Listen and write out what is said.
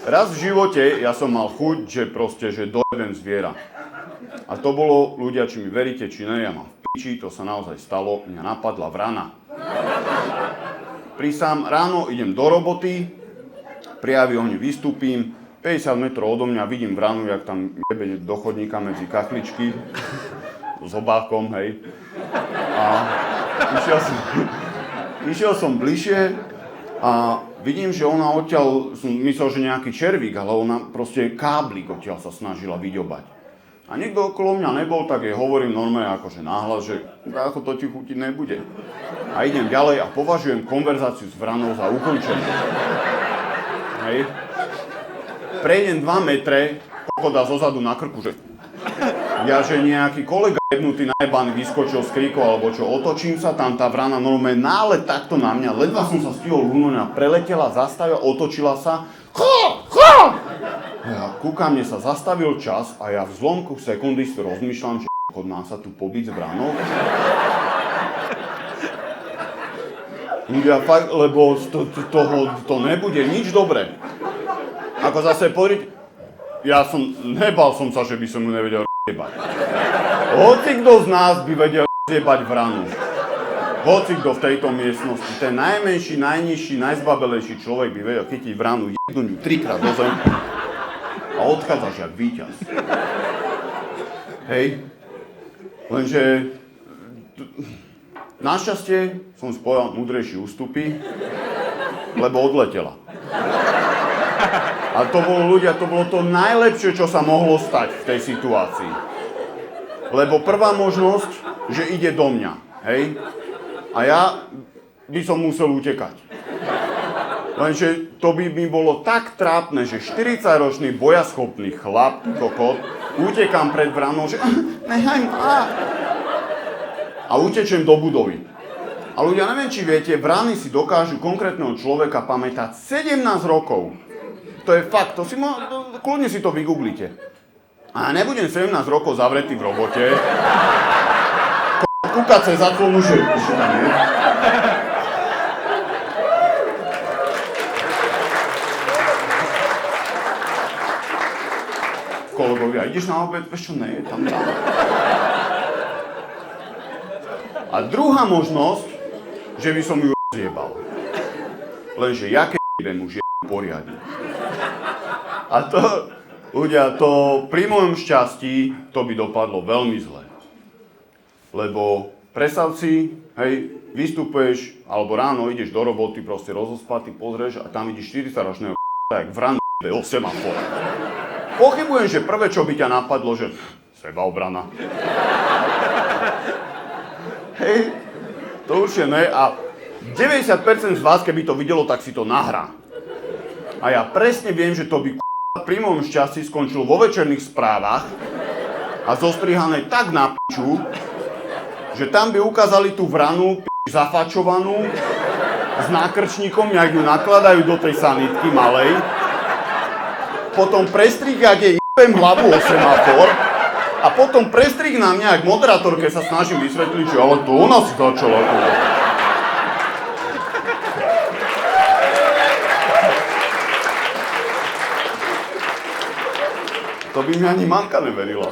raz v živote ja som mal chuť, že proste, že dojebem zviera. A to bolo, ľudia, či mi veríte, či ne, ja mám v piči, to sa naozaj stalo, mňa napadla vrana. Prísam, ráno idem do roboty, pri aviohni vystúpim, 50 metrov odo mňa vidím vranu, jak tam jebe do chodníka medzi kachličky, s obákom, hej. A išiel som bližšie a vidím, že ona odtiaľ, som myslel, že nejaký červík, ale ona proste káblik odtiaľ sa snažila vyďobať. A niekto okolo mňa nebol, tak jej hovorím normálne akože náhlas, že ako to ti chutiť nebude. A idem ďalej a považujem konverzáciu s vranou za ukončenú. Hej. Prejdem 2 metre, kokoda zozadu na krku, že ja, že nejaký kolega jebnutý najebaný vyskočil z kríku alebo čo, otočím sa, tam tá vrana normálne nálet takto na mňa, ledva som sa stihol húnoť a preletela, zastavila, otočila sa, ja kúkam, mne sa zastavil čas a ja v zlomku sekundy si rozmýšľam, že mám sa tu pobiť s vranou. Ja fakt, lebo to nebude nič dobré. Ako zase pozrieť, nebal som sa, že by som ju nevedel jebať. Hoci kto z nás by vedel jebať vranu. Hoci kto v tejto miestnosti, ten najmenší, najnižší, najzbabelejší človek by vedel chytiť vranu, jebnúť ju 3-krát do zem a odchádzaš jak víťaz. Hej. Lenže našťastie som spojal múdrejší ústupy, lebo odletela. A to bolo to najlepšie, čo sa mohlo stať v tej situácii. Lebo prvá možnosť, že ide do mňa, hej? A ja by som musel utekať. Lenže to by mi bolo tak trápne, že 40-ročný bojaschopný chlap, kokot, utekám pred vranou, že nechaj ma. A utečem do budovy. A ľudia, neviem, či viete, vrany si dokážu konkrétneho človeka pamätať 17 rokov. To je fakt, kľudne si to vygooglite. A ja nebudem 17 rokov zavretý v robote. Kúkať sa za tvojmu, že tam je. Kolegovia, ideš na obed? Vieš čo, nie, tam. A druhá možnosť, že by som ju rozjebal. Lenže ja keď idem už poriadne. A to, ľudia, pri mojom šťastí, to by dopadlo veľmi zle. Lebo predstav si, hej, vystupuješ, alebo ráno ideš do roboty, proste rozospatý, pozrieš a tam vidíš 40-ročného jak vranu o semafor. Pochybujem, že prvé, čo by ťa napadlo, že sebaobrana. Hej, to určite ne. A 90% z vás, keby to videlo, tak si to nahrá. A ja presne viem, že to by pri mojom šťastí skončilo vo večerných správach a zostrihané tak na piču, že tam by ukázali tú vranu zafačovanú s nákrčníkom, jak ju nakladajú do tej sanitky malej. Potom prestrih, jak jej jebem hlavu o semafor. A potom prestrih na mňa, jak moderátorke sa snažím vysvetliť, že ale to ona si začala. To by mi ani mamka neverila.